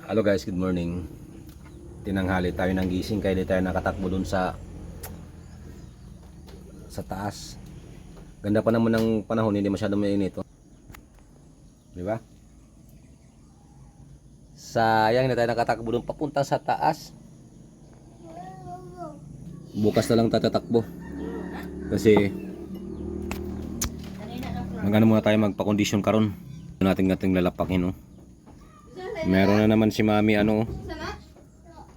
Hello guys, good morning. Tinanghali tayo ng gising kaya di tayo nakatakbo dun sa taas. Ganda pa naman ng panahon, hindi masyadong mainit, oh. Di ba? Sayang hindi tayo nakatakbo dun papunta sa taas. Bukas na lang tayo tatakbo. Kasi magano muna tayo magpa-condition karon. Nating lalapakin, oh. Meron na naman si Mami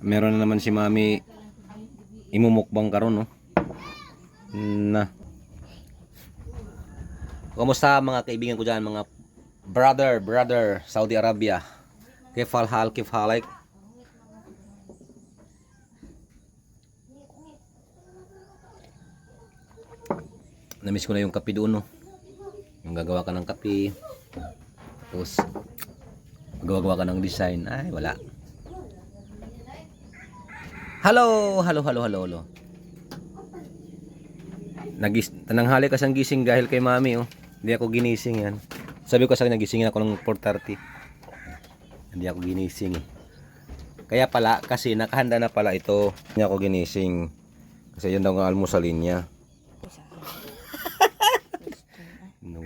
Meron na naman si Mami imumukbang karon, no. Na. Kumusta mga kaibigan ko diyan, mga brother Saudi Arabia. Kif halik. Namiss ko na yung kape doon, no. Yung gagawa ka ng kape. Tapos gawa ka ng design. Ay, wala. Hello. Tananghali kasi ang gising dahil kay Mami, oh. Hindi ako ginising yan. Sabi ko sa kanya, nagisingin ako ng 4:30. Hindi ako ginising, eh. Kaya pala, kasi nakahanda na pala ito. Hindi ako ginising. Kasi yun daw ang almusalin niya. No.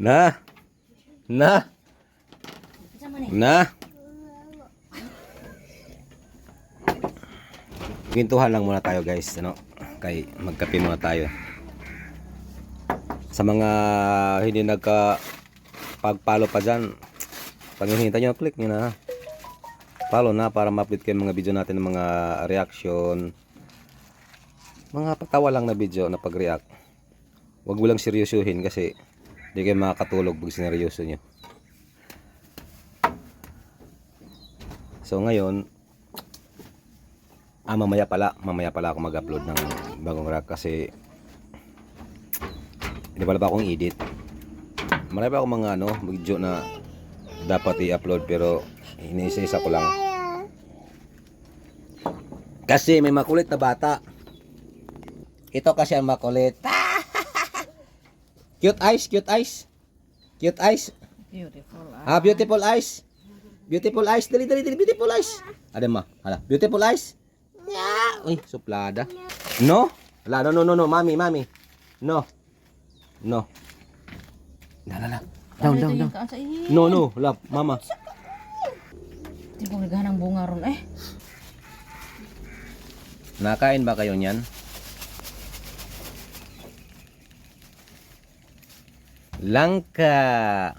Na. Kwentuhan lang muna tayo, guys, ano? Kay magkape muna tayo. Sa mga hindi pagpalo pa dyan, pag hinihintay nyo, click nyo na. Follow na para ma-update kayo mga video natin ng mga reaction. Mga patawa lang na video na pag-react. Huwag mo lang seryosuhin kasi hindi kayo makakatulog pag sineryoso nyo. So ngayon, mamaya pala ako mag-upload ng bagong react kasi hindi pala pa akong edit. Marami pa akong mga video na dapat i-upload pero iniisa-isa ko lang. Kasi may makulit na bata. Ito kasi ang makulit. Cute eyes. Beautiful eyes. Beautiful eyes. Dali. Beautiful eyes. Ada ma. Hala. Beautiful eyes. Yeah. Uy, suplada. No. Hala, no. Mami. No. La. Down. No. Lap, mama. Hindi ko naghahanang bunga ron, eh. Nakain ba kayo niyan? Langka.